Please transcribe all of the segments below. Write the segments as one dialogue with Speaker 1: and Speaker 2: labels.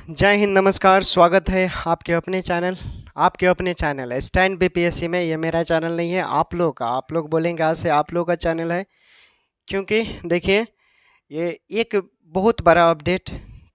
Speaker 1: जय हिंद, नमस्कार। स्वागत है आपके अपने चैनल स्टैंड बीपीएससी में। ये मेरा चैनल नहीं है, आप लोग का। आप लोग बोलेंगे आज से आप लोग का चैनल है, क्योंकि देखिए ये एक बहुत बड़ा अपडेट,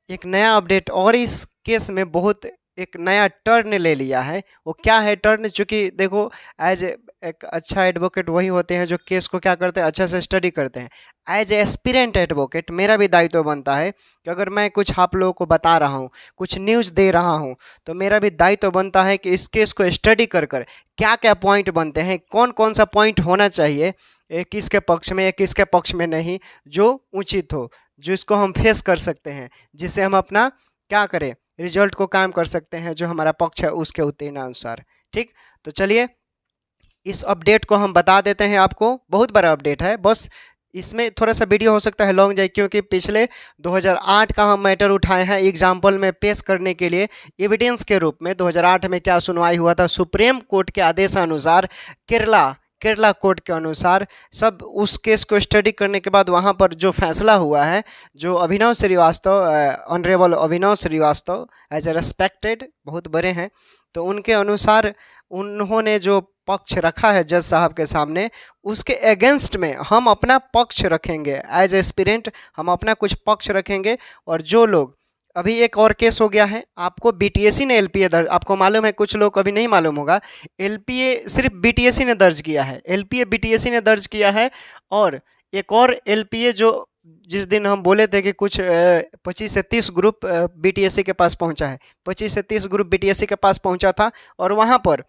Speaker 1: एक नया अपडेट, और इस केस में बहुत एक नया टर्न ले लिया है। वो क्या है टर्न? चूँकि देखो, एज एक अच्छा एडवोकेट वही होते हैं जो केस को क्या करते हैं, अच्छे से स्टडी करते हैं। एज एस्पिरेंट एडवोकेट मेरा भी दायित्व बनता है कि अगर मैं कुछ आप लोगों को बता रहा हूँ, कुछ न्यूज़ दे रहा हूँ, तो मेरा भी दायित्व बनता है कि इस केस को स्टडी कर कर क्या क्या पॉइंट बनते हैं, कौन कौन सा पॉइंट होना चाहिए, किसके पक्ष में या किसके पक्ष में नहीं, जो उचित हो, जिसको हम फेस कर सकते हैं, जिससे हम अपना क्या करें, रिजल्ट को काम कर सकते हैं, जो हमारा पक्ष है उसके उत्तीर्णानुसार। ठीक, तो चलिए इस अपडेट को हम बता देते हैं आपको। बहुत बड़ा अपडेट है, बस इसमें थोड़ा सा वीडियो हो सकता है लॉन्ग जाए, क्योंकि पिछले 2008 का हम मैटर उठाए हैं एग्जाम्पल में पेश करने के लिए, एविडेंस के रूप में। 2008 में क्या सुनवाई हुआ था, सुप्रीम कोर्ट के आदेशानुसार, केरला कोर्ट के अनुसार, सब उस केस को स्टडी करने के बाद वहाँ पर जो फैसला हुआ है, जो Abhinav Srivastava, honourable Abhinav Srivastava as a respected, बहुत बड़े हैं, तो उनके अनुसार उन्होंने जो पक्ष रखा है जज साहब के सामने, उसके अगेंस्ट में हम अपना पक्ष रखेंगे। एज एस्पिरेंट हम अपना कुछ पक्ष रखेंगे। और जो लोग, अभी एक और केस हो गया है, आपको बीटीएससी ने एलपीए दर्ज, आपको मालूम है, कुछ लोग अभी नहीं मालूम होगा, एलपीए सिर्फ बीटीएससी ने दर्ज किया है, एलपीए बीटीएससी ने दर्ज किया है। और एक और एलपीए जो जिस दिन हम बोले थे कि कुछ 25 से 30 ग्रुप बीटीएससी के पास पहुंचा है, 25 से 30 ग्रुप बीटीएससी के पास पहुंचा था, और वहां पर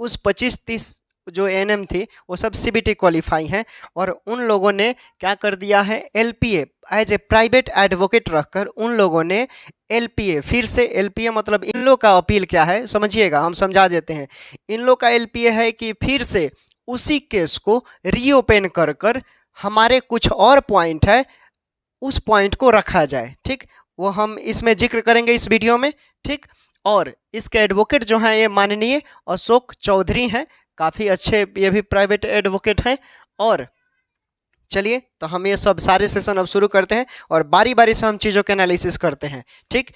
Speaker 1: उस 25-30 जो एएनएम थी वो सब सीबीटी क्वालिफाई हैं, और उन लोगों ने क्या कर दिया है, LPA as a private advocate रखकर उन लोगों ने एलपीए, फिर से एलपीए मतलब इन लोग का अपील क्या है समझिएगा, हम समझा देते हैं। इन लोग का एलपीए है कि फिर से उसी केस को रीओपन कर कर हमारे कुछ और पॉइंट है, उस पॉइंट को रखा जाए। ठीक, वो हम इसमें जिक्र करेंगे इस वीडियो में। ठीक, और इसके एडवोकेट जो हैं ये माननीय अशोक चौधरी हैं, काफ़ी अच्छे ये भी प्राइवेट एडवोकेट हैं। और चलिए, तो हम ये सब सारे सेशन अब शुरू करते हैं और बारी बारी से हम चीज़ों के एनालिसिस करते हैं। ठीक,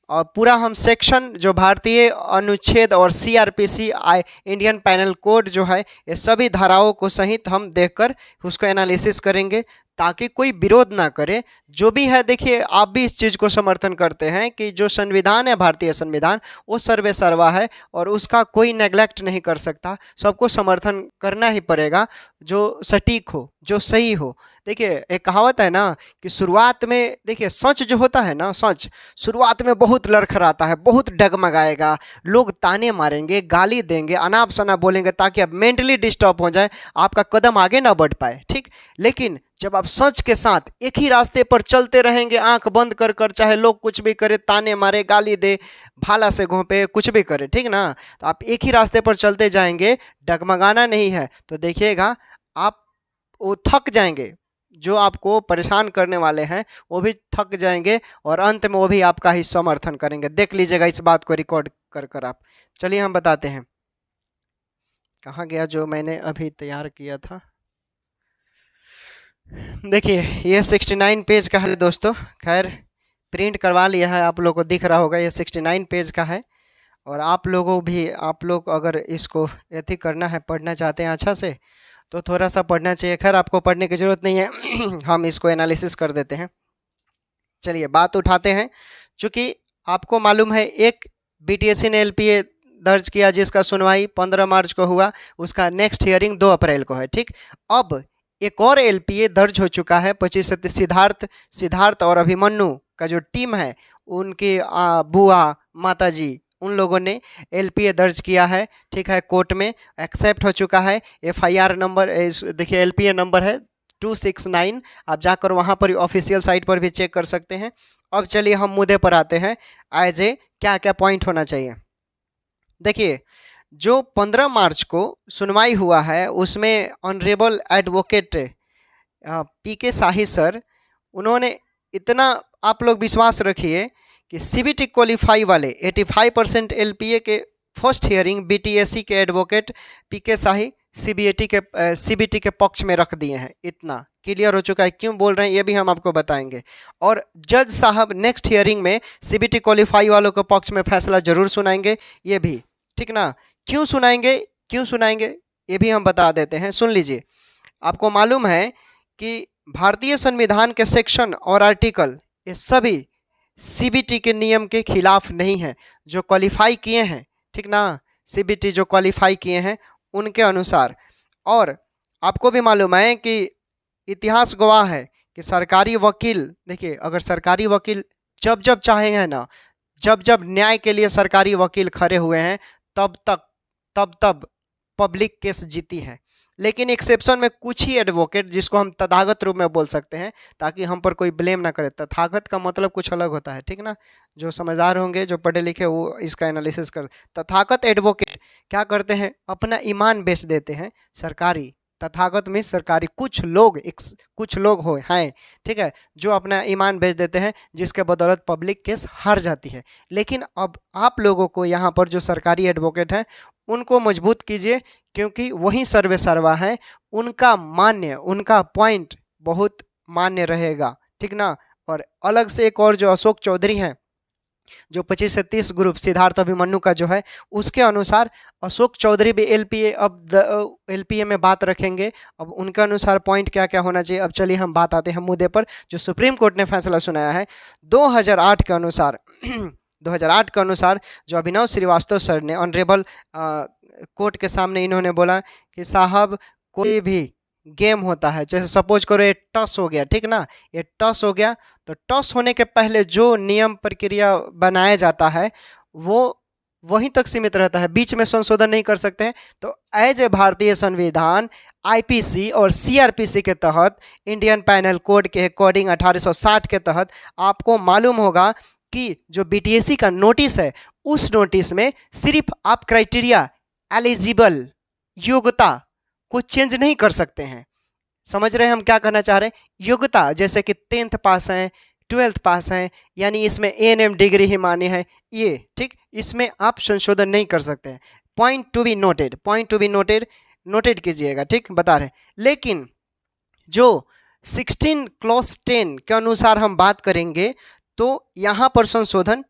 Speaker 1: और पूरा हम सेक्शन जो भारतीय अनुच्छेद और सीआरपीसी इंडियन पैनल कोड जो है, ये सभी धाराओं को सहित हम देखकर उसको एनालिसिस करेंगे, ताकि कोई विरोध ना करे। जो भी है, देखिए आप भी इस चीज़ को समर्थन करते हैं कि जो संविधान है, भारतीय संविधान, वो सर्वे सर्वा है और उसका कोई नेग्लेक्ट नहीं कर सकता, सबको समर्थन करना ही पड़ेगा, जो सटीक हो, जो सही हो। देखिए एक कहावत है ना कि शुरुआत में, देखिए सच जो होता है ना, सच शुरुआत में बहुत लड़खड़ाता है, बहुत डगमगाएगा, लोग ताने मारेंगे, गाली देंगे, अनाप शनाप बोलेंगे, ताकि आप मेंटली डिस्टर्ब हो जाए, आपका कदम आगे ना बढ़ पाए। ठीक, लेकिन जब आप सच के साथ एक ही रास्ते पर चलते रहेंगे, आंख बंद कर कर, चाहे लोग कुछ भी करे, ताने मारे, गाली दे, भाला से घोंपे, कुछ भी करे, ठीक ना, तो आप एक ही रास्ते पर चलते जाएंगे, डगमगाना नहीं है, तो देखिएगा आप वो थक जाएंगे, जो आपको परेशान करने वाले हैं वो भी थक जाएंगे, और अंत में वो भी आपका ही समर्थन करेंगे। देख लीजिएगा इस बात को रिकॉर्ड कर कर आप। चलिए हम बताते हैं, कहाँ गया जो मैंने अभी तैयार किया था। देखिए ये 69 पेज का है दोस्तों, खैर प्रिंट करवा लिया है, आप लोगों को दिख रहा होगा, ये 69 पेज का है। और आप लोग अगर इसको यदि करना है, पढ़ना चाहते हैं अच्छा से, तो थोड़ा सा पढ़ना चाहिए। खैर आपको पढ़ने की ज़रूरत नहीं है हम इसको एनालिसिस कर देते हैं। चलिए बात उठाते हैं। चूँकि आपको मालूम है, एक बीटीएससी ने एलपीए दर्ज किया जिसका सुनवाई 15 मार्च को हुआ, उसका नेक्स्ट हियरिंग 2 अप्रैल को है। ठीक, अब एक और एलपीए दर्ज हो चुका है 25 से सिद्धार्थ और अभिमन्यु का जो टीम है, उनके बुआ माताजी, उन लोगों ने एलपीए दर्ज किया है। ठीक है, कोर्ट में एक्सेप्ट हो चुका है। एफआईआर नंबर, देखिए एलपीए नंबर है 269, आप जाकर वहाँ पर ऑफिशियल साइट पर भी चेक कर सकते हैं। अब चलिए हम मुद्दे पर आते हैं, एज ए क्या क्या पॉइंट होना चाहिए। देखिए जो 15 मार्च को सुनवाई हुआ है, उसमें ऑनरेबल एडवोकेट पीके शाही सर, उन्होंने इतना, आप लोग विश्वास रखिए कि सीबीटी क्वालिफाई वाले 85% एलपीए के फर्स्ट हियरिंग बीटीएससी के एडवोकेट पीके शाही सीबीटी के पक्ष में रख दिए हैं। इतना क्लियर हो चुका है, क्यों बोल रहे हैं ये भी हम आपको बताएंगे। और जज साहब नेक्स्ट हियरिंग में सीबीटी क्वालिफाई वालों के पक्ष में फैसला जरूर सुनाएंगे, ये भी ठीक ना। क्यों सुनाएंगे ये भी हम बता देते हैं, सुन लीजिए। आपको मालूम है कि भारतीय संविधान के सेक्शन और आर्टिकल ये सभी सीबीटी के नियम के खिलाफ नहीं है। जो क्वालिफाई किए हैं, ठीक ना, सीबीटी जो क्वालिफाई किए हैं उनके अनुसार। और आपको भी मालूम है कि इतिहास गवाह है कि सरकारी वकील, देखिए अगर सरकारी वकील जब जब चाहेंगे ना, जब जब न्याय के लिए सरकारी वकील खड़े हुए हैं तब पब्लिक केस जीती है। लेकिन एक्सेप्शन में कुछ ही एडवोकेट, जिसको हम तथागत रूप में बोल सकते हैं ताकि हम पर कोई ब्लेम ना करे, तथागत का मतलब कुछ अलग होता है, ठीक ना। जो समझदार होंगे, जो पढ़े लिखे, वो इसका एनालिसिस कर। तथागत एडवोकेट क्या करते हैं, अपना ईमान बेच देते हैं। सरकारी तथागत में सरकारी कुछ लोग हो हैं, ठीक है, जो अपना ईमान बेच देते हैं, जिसके बदौलत पब्लिक केस हार जाती है। लेकिन अब आप लोगों को यहाँ पर जो सरकारी एडवोकेट हैं उनको मजबूत कीजिए, क्योंकि वही सर्वे सर्वा है, उनका पॉइंट बहुत मान्य रहेगा, ठीक ना। और अलग से एक और जो अशोक चौधरी हैं, जो 25 से 30 ग्रुप सिद्धार्थ अभिमन्यु का जो है, उसके अनुसार अशोक चौधरी भी एलपीए में बात रखेंगे। अब उनके अनुसार पॉइंट क्या क्या होना चाहिए। अब चलिए हम बात आते हैं मुद्दे पर जो सुप्रीम कोर्ट ने फैसला सुनाया है 2008 के अनुसार। 2008 के अनुसार जो अभिनव श्रीवास्तव सर ने ऑनरेबल कोर्ट के सामने इन्होंने बोला कि साहब, कोई भी गेम होता है, जैसे सपोज करो ये टॉस हो गया, ठीक ना, ये टॉस हो गया, तो टॉस होने के पहले जो नियम प्रक्रिया बनाया जाता है वो वहीं तक सीमित रहता है, बीच में संशोधन नहीं कर सकते हैं। तो एज ए भारतीय संविधान, आईपीसी और सीआरपीसी के तहत, इंडियन पैनल कोड के अकॉर्डिंग 1860 के तहत, आपको मालूम होगा कि जो बीटीएससी का नोटिस है, उस नोटिस में सिर्फ आप क्राइटेरिया, एलिजिबल, योग्यता को चेंज नहीं कर सकते हैं। समझ रहे हैं हम क्या कहना चाह रहे हैं। योग्यता जैसे कि 10th पास हैं, 12th पास हैं, यानी इसमें एएनएम डिग्री ही मान्य है, ये ठीक, इसमें आप संशोधन नहीं कर सकते हैं। Point to be noted, noted कीजिएगा, ठीक, बता रहे हैं। लेकिन जो 16 क्लॉज 10 के अनुसार हम बात करेंगे तो यहाँ पर संशोधन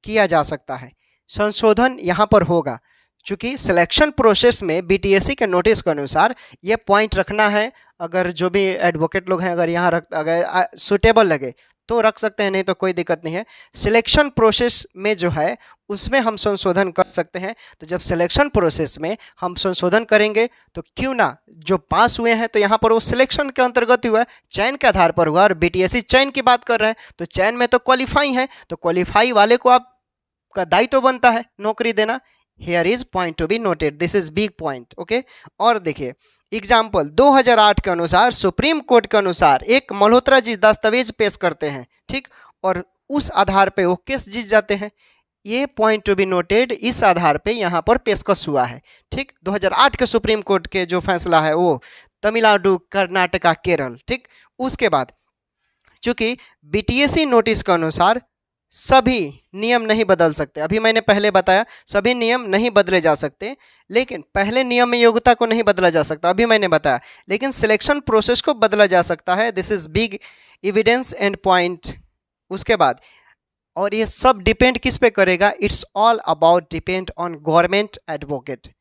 Speaker 1: किया जा सकता है, संशोधन यहाँ पर होगा। चूंकि सिलेक्शन प्रोसेस में बीटीएससी के नोटिस के अनुसार ये पॉइंट रखना है। अगर जो भी एडवोकेट लोग हैं, अगर यहाँ अगर सुटेबल लगे तो रख सकते हैं, नहीं तो कोई दिक्कत नहीं है। सिलेक्शन प्रोसेस में जो है उसमें हम संशोधन कर सकते हैं। तो जब सिलेक्शन प्रोसेस में हम संशोधन करेंगे तो क्यों ना, जो पास हुए हैं तो यहाँ पर वो सिलेक्शन के अंतर्गत हुआ है, चयन के आधार पर हुआ, और बीटीएससी चयन की बात कर रहा है, तो चयन में तो क्वालिफाई है, तो क्वालिफाई वाले को आपका दायित्व बनता है नौकरी देना। Here is point to be noted, this is big point, okay। और देखिए एग्जाम्पल 2008 के अनुसार, सुप्रीम कोर्ट के अनुसार एक मल्होत्रा जी दस्तावेज पेश करते हैं, ठीक, और उस आधार पे वो केस जीत जाते हैं। ये पॉइंट टू बी नोटेड, इस आधार पे यहाँ पर पेशकश हुआ है, ठीक। 2008 के सुप्रीम कोर्ट के जो फैसला है वो तमिलनाडु, कर्नाटका, केरल, ठीक। उसके बाद चूंकि बीटीएससी नोटिस के अनुसार सभी नियम नहीं बदल सकते, अभी मैंने पहले बताया सभी नियम नहीं बदले जा सकते, लेकिन पहले नियम में योग्यता को नहीं बदला जा सकता, अभी मैंने बताया, लेकिन सिलेक्शन प्रोसेस को बदला जा सकता है। This is big evidence and point. उसके बाद, और ये सब डिपेंड किस पे करेगा, it's all about depend on government advocate.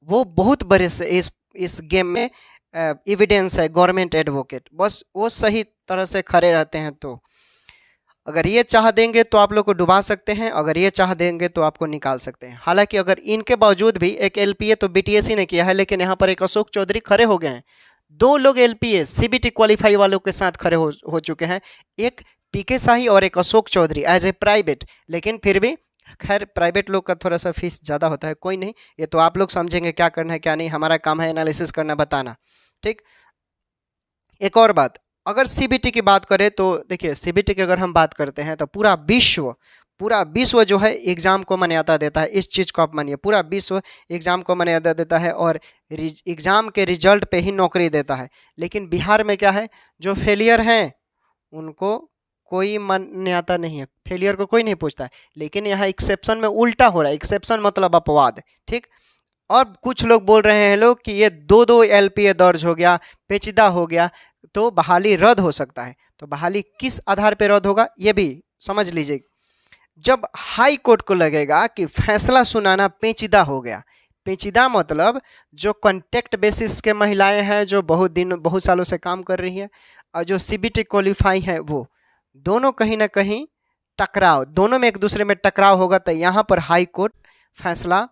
Speaker 1: वो बहुत बड़े से इस गेम में एविडेंस है गवर्नमेंट एडवोकेट, बस वो सही तरह से खड़े रहते हैं। तो अगर ये चाह देंगे तो आप लोग को डुबा सकते हैं, अगर ये चाह देंगे तो आपको निकाल सकते हैं। हालांकि अगर इनके बावजूद भी, एक एलपीए तो बीटीएससी ने किया है, लेकिन यहाँ पर एक अशोक चौधरी खड़े हो गए हैं, 2 लोग एलपीए सीबीटी क्वालिफाई वालों के साथ खड़े हो चुके हैं, एक पीके शाही और एक Ashok Chaudhary as a private. लेकिन फिर भी खैर प्राइवेट लोग का थोड़ा सा फीस ज़्यादा होता है, कोई नहीं, ये तो आप लोग समझेंगे क्या करना है क्या नहीं, हमारा काम है एनालिसिस करना, बताना, ठीक। एक और बात, अगर सीबीटी की बात करें तो देखिए सीबीटी की अगर हम बात करते हैं तो पूरा विश्व जो है एग्ज़ाम को मान्यता देता है। इस चीज़ को आप मानिए, पूरा विश्व एग्ज़ाम को मान्यता देता है और एग्ज़ाम के रिजल्ट पे ही नौकरी देता है। लेकिन बिहार में क्या है, जो फेलियर हैं उनको कोई मान्यता नहीं है, फेलियर को कोई नहीं पूछता है। लेकिन यहाँ एक्सेप्शन में उल्टा हो रहा है, एक्सेप्शन मतलब अपवाद, ठीक। और कुछ लोग बोल रहे हैं लोग कि ये 2-2 एलपीए दर्ज हो गया, पेचीदा हो गया तो बहाली रद्द हो सकता है। तो बहाली किस आधार पर रद्द होगा ये भी समझ लीजिए। जब हाई कोर्ट को लगेगा कि फैसला सुनाना पेचीदा हो गया, पेचीदा मतलब जो कॉन्ट्रैक्ट बेसिस के महिलाएं हैं जो बहुत सालों से काम कर रही हैं और जो सीबीटी क्वालिफाई है, वो दोनों कहीं ना कहीं टकराव, दोनों में एक दूसरे में टकराव होगा, तो यहाँ पर हाई कोर्ट फैसला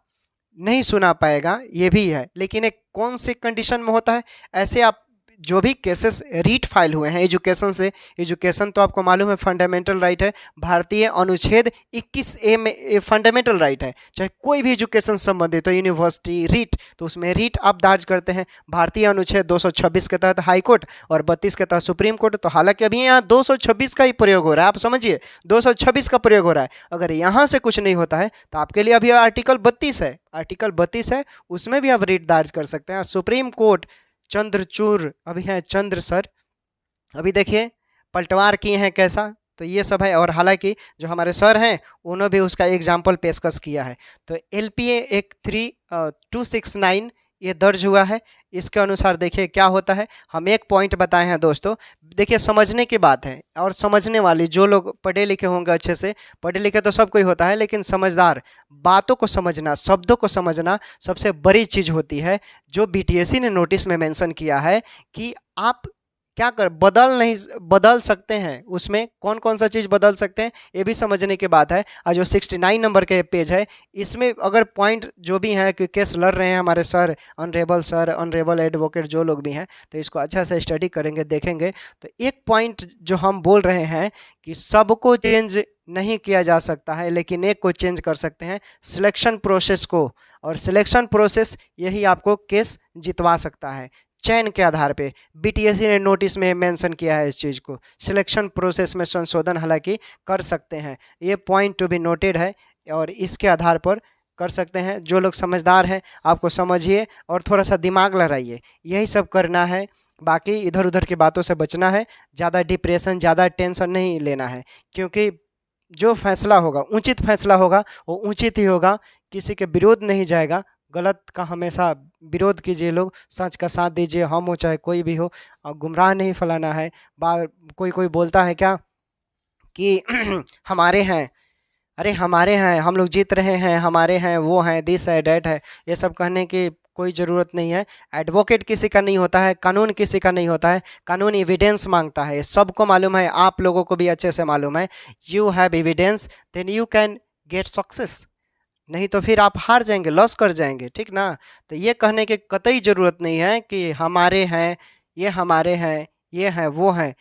Speaker 1: नहीं सुना पाएगा, ये भी है। लेकिन एक कौन से कंडीशन में होता है ऐसे, आप जो भी केसेस रीट फाइल हुए हैं एजुकेशन से, एजुकेशन तो आपको मालूम है फंडामेंटल राइट है, भारतीय अनुच्छेद 21A में फंडामेंटल राइट है, चाहे कोई भी एजुकेशन संबंधित हो, यूनिवर्सिटी रीट, तो उसमें रीट आप दर्ज करते हैं भारतीय अनुच्छेद 226 के तहत हाई कोर्ट और 32 के तहत सुप्रीम कोर्ट। तो हालांकि अभी यहाँ 226 का ही प्रयोग हो रहा है, आप समझिए 226 का प्रयोग हो रहा है। अगर यहाँ से कुछ नहीं होता है तो आपके लिए अभी आर्टिकल 32 है, आर्टिकल 32 है, उसमें भी आप रीट दर्ज कर सकते हैं। सुप्रीम कोर्ट चंद्रचूड़ अभी है, चंद्र सर अभी देखिए पलटवार किए हैं कैसा, तो ये सब है। और हालांकि जो हमारे सर हैं उन्होंने भी उसका एग्जाम्पल पेशकश किया है। तो LPA एक 3269 ये दर्ज हुआ है, इसके अनुसार देखिए क्या होता है। हम एक पॉइंट बताए हैं दोस्तों, देखिए समझने की बात है, और समझने वाली जो लोग पढ़े लिखे होंगे अच्छे से, पढ़े लिखे तो सब कोई होता है लेकिन समझदार, बातों को समझना, शब्दों को समझना सबसे बड़ी चीज़ होती है। जो BTSC ने नोटिस में मेंशन किया है कि आप क्या कर बदल सकते हैं, उसमें कौन कौन सा चीज़ बदल सकते हैं ये भी समझने की बात है। और जो 69 नंबर के पेज है, इसमें अगर पॉइंट जो भी हैं कि केस लड़ रहे हैं हमारे सर, ऑनरेबल एडवोकेट जो लोग भी हैं, तो इसको अच्छा से स्टडी करेंगे, देखेंगे। तो एक पॉइंट जो हम बोल रहे हैं कि सबको चेंज नहीं किया जा सकता है, लेकिन एक को चेंज कर सकते हैं, सिलेक्शन प्रोसेस को। और सिलेक्शन प्रोसेस यही आपको केस जितवा सकता है चयन के आधार पे। BTSC ने नोटिस में मेंशन किया है इस चीज़ को, सिलेक्शन प्रोसेस में संशोधन हालांकि कर सकते हैं, ये पॉइंट टू बी नोटेड है, और इसके आधार पर कर सकते हैं। जो लोग समझदार हैं आपको समझिए और थोड़ा सा दिमाग लड़ाइए, यही सब करना है। बाकी इधर उधर की बातों से बचना है, ज़्यादा डिप्रेशन, ज़्यादा टेंशन नहीं लेना है, क्योंकि जो फैसला होगा, उचित फैसला होगा, वो उचित ही होगा, किसी के विरोध नहीं जाएगा। गलत का हमेशा विरोध कीजिए, लोग सच का साथ दीजिए, हम हो चाहे कोई भी हो, और गुमराह नहीं फैलाना है। कोई बोलता है क्या कि हमारे हैं, अरे हमारे हैं, हम लोग जीत रहे हैं, हमारे हैं, वो हैं, दिस है, डैट है, ये सब कहने की कोई ज़रूरत नहीं है। एडवोकेट किसी का नहीं होता है, कानून किसी का नहीं होता है, कानून एविडेंस मांगता है, सबको मालूम है, आप लोगों को भी अच्छे से मालूम है। You have evidence then you can get success, नहीं तो फिर आप हार जाएंगे, लॉस कर जाएंगे, ठीक ना। तो ये कहने की कतई ज़रूरत नहीं है कि हमारे हैं, ये हमारे हैं, ये हैं, वो हैं।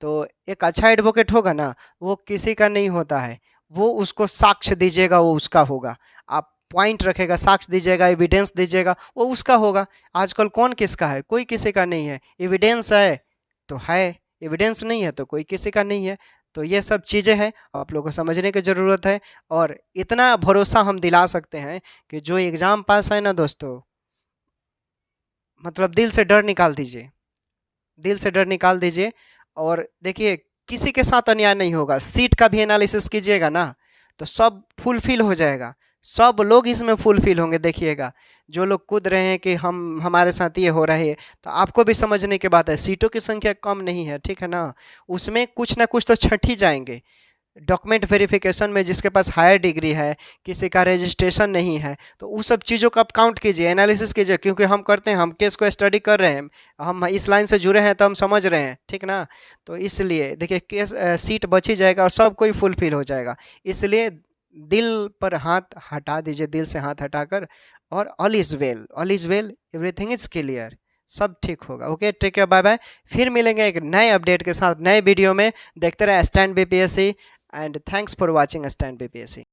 Speaker 1: तो एक अच्छा एडवोकेट होगा ना, वो किसी का नहीं होता है, वो उसको साक्ष्य दीजिएगा वो उसका होगा, आप पॉइंट रखेगा, साक्ष्य दीजिएगा, एविडेंस दीजिएगा, वो उसका होगा। आजकल कौन किसका है, कोई किसी का नहीं है। एविडेंस है तो है, एविडेंस नहीं है तो कोई किसी का नहीं है। तो ये सब चीज़ें हैं, आप लोगों को समझने की ज़रूरत है। और इतना भरोसा हम दिला सकते हैं कि जो एग्ज़ाम पास है ना दोस्तों, मतलब दिल से डर निकाल दीजिए, दिल से डर निकाल दीजिए। और देखिए किसी के साथ अन्याय नहीं होगा। सीट का भी एनालिसिस कीजिएगा ना तो सब फुलफिल हो जाएगा, सब लोग इसमें फुलफिल होंगे। देखिएगा जो लोग कूद रहे हैं कि हमारे साथ ये हो रहा है, तो आपको भी समझने की बात है, सीटों की संख्या कम नहीं है, ठीक है ना, उसमें कुछ ना कुछ तो छट ही जाएंगे। डॉक्यूमेंट वेरिफिकेशन में जिसके पास हायर डिग्री है, किसी का रजिस्ट्रेशन नहीं है, तो उस सब चीज़ों का आप काउंट कीजिए, एनालिसिस कीजिए, क्योंकि हम करते हैं, हम केस को स्टडी कर रहे हैं, हम इस लाइन से जुड़े हैं तो हम समझ रहे हैं, ठीक ना। तो इसलिए देखिए केस सीट बच ही जाएगा और सब कोई फुलफिल हो जाएगा। इसलिए दिल पर हाथ हटा दीजिए, दिल से हाथ हटाकर, और all is well, all is well, everything is clear, सब ठीक होगा। Okay, take care, bye bye. फिर मिलेंगे एक नए अपडेट के साथ, नए वीडियो में। देखते रहे stand BPSC, and thanks for watching Stand BPSC.